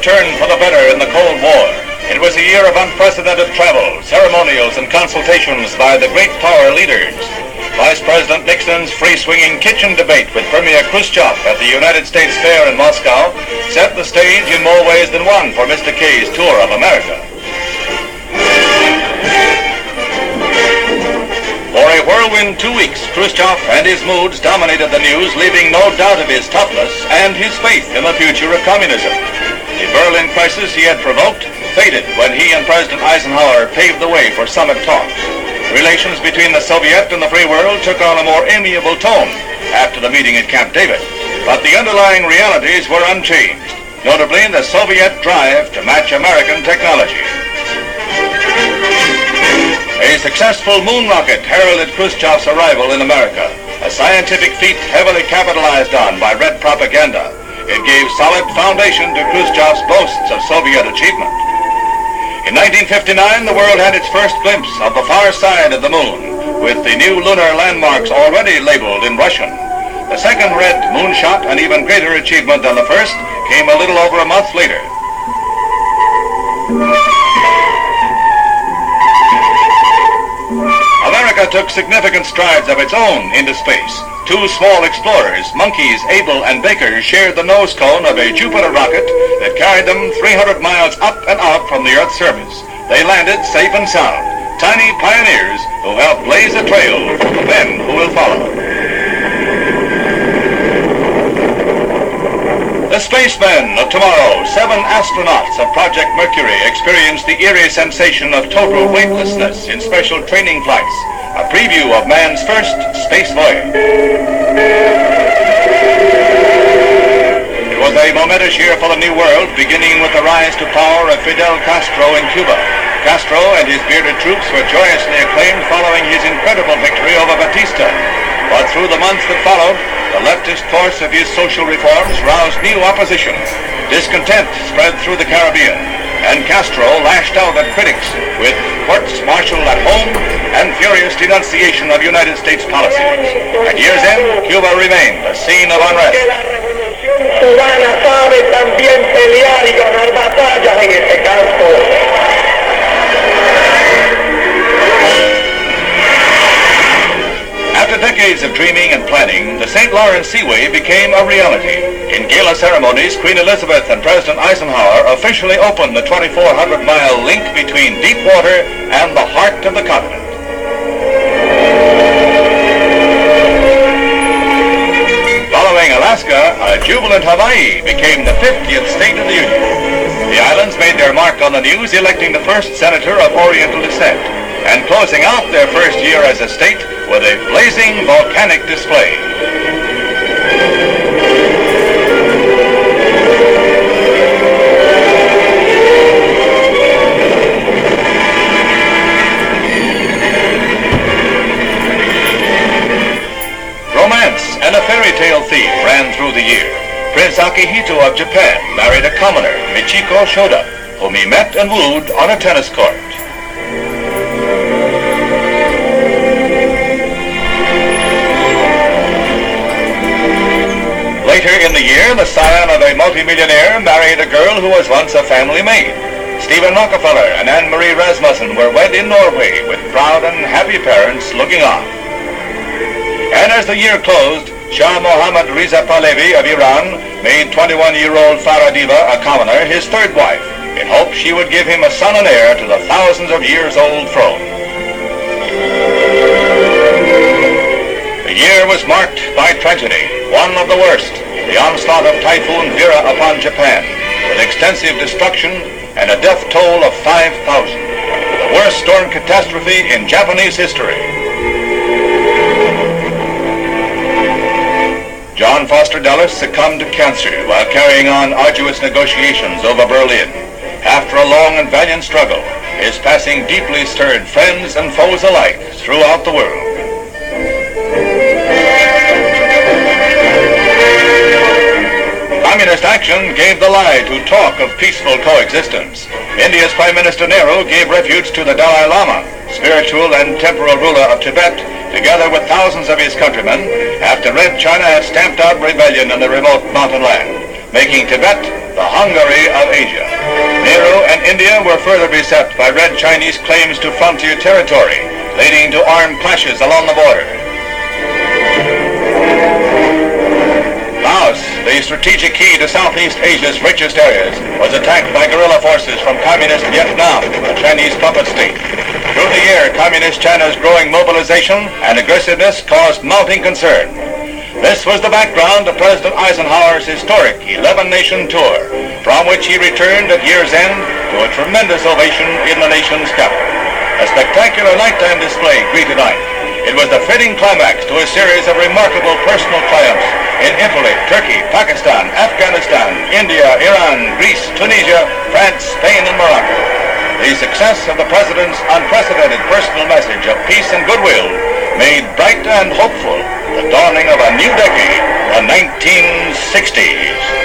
turned for the better in the Cold War. It was a year of unprecedented travel, ceremonials, and consultations by the great power leaders. Vice President Nixon's free-swinging kitchen debate with Premier Khrushchev at the United States Fair in Moscow set the stage in more ways than one for Mr. K's tour of America. For a whirlwind 2 weeks, Khrushchev and his moods dominated the news, leaving no doubt of his toughness and his faith in the future of communism. The Berlin crisis he had provoked faded when he and President Eisenhower paved the way for summit talks. Relations between the Soviet and the free world took on a more amiable tone after the meeting at Camp David, but the underlying realities were unchanged, notably the Soviet drive to match American technology. A successful moon rocket heralded Khrushchev's arrival in America, a scientific feat heavily capitalized on by red propaganda. It gave solid foundation to Khrushchev's boasts of Soviet achievement. In 1959, the world had its first glimpse of the far side of the moon, with the new lunar landmarks already labeled in Russian. The second red moonshot, an even greater achievement than the first, came a little over a month later. America took significant strides of its own into space. Two small explorers, monkeys Abel and Baker, shared the nose cone of a Jupiter rocket that carried them 300 miles up and out from the Earth's surface. They landed safe and sound, tiny pioneers who helped blaze a trail for the men who will follow. The spacemen of tomorrow, 7 astronauts of Project Mercury, experienced the eerie sensation of total weightlessness in special training flights, a preview of man's first space voyage. It was a momentous year for the New World, beginning with the rise to power of Fidel Castro in Cuba. Castro and his bearded troops were joyously acclaimed following his incredible victory over Batista. But through the months that followed, the leftist course of his social reforms roused new opposition. Discontent spread through the Caribbean, and Castro lashed out at critics with courts-martial at home and furious denunciation of United States policies. At year's end, Cuba remained a scene of unrest. Cubana sabe también pelear y ganar batallas en este campo. After decades of dreaming and planning, the St. Lawrence Seaway became a reality. In gala ceremonies, Queen Elizabeth and President Eisenhower officially opened the 2,400-mile link between deep water and the heart of the continent. Following Alaska, a jubilant Hawaii became the 50th state of the Union. The islands made their mark on the news, electing the first senator of Oriental descent, and closing out their first year as a state with a blazing volcanic display. Romance and a fairy tale theme ran through the year. Prince Akihito of Japan married a commoner, Michiko Shoda, whom he met and wooed on a tennis court. Later in the year, the scion of a multimillionaire married a girl who was once a family maid. Stephen Rockefeller and Anne-Marie Rasmussen were wed in Norway with proud and happy parents looking on. And as the year closed, Shah Mohammad Reza Pahlavi of Iran made 21-year-old Farah Diva, a commoner, his third wife, in hope she would give him a son and heir to the thousands of years-old throne. The year was marked by tragedy, one of the worst, the onslaught of Typhoon Vera upon Japan, with extensive destruction and a death toll of 5,000, the worst storm catastrophe in Japanese history. John Foster Dulles succumbed to cancer while carrying on arduous negotiations over Berlin. After a long and valiant struggle, his passing deeply stirred friends and foes alike throughout the world. Communist action gave the lie to talk of peaceful coexistence. India's Prime Minister Nehru gave refuge to the Dalai Lama, spiritual and temporal ruler of Tibet, together with thousands of his countrymen, after Red China had stamped out rebellion in the remote mountain land, making Tibet the Hungary of Asia. Nehru and India were further beset by Red Chinese claims to frontier territory, leading to armed clashes along the border. Laos, the strategic key to Southeast Asia's richest areas, was attacked by guerrilla forces from Communist Vietnam, a Chinese puppet state. Through the year, Communist China's growing mobilization and aggressiveness caused mounting concern. This was the background to President Eisenhower's historic 11-nation tour, from which he returned at year's end to a tremendous ovation in the nation's capital. A spectacular nighttime display greeted night. It was the fitting climax to a series of remarkable personal triumphs in Italy, Turkey, Pakistan, Afghanistan, India, Iran, Greece, Tunisia, France, Spain, and Morocco. The success of the President's unprecedented personal message of peace and goodwill made bright and hopeful the dawning of a new decade, the 1960s.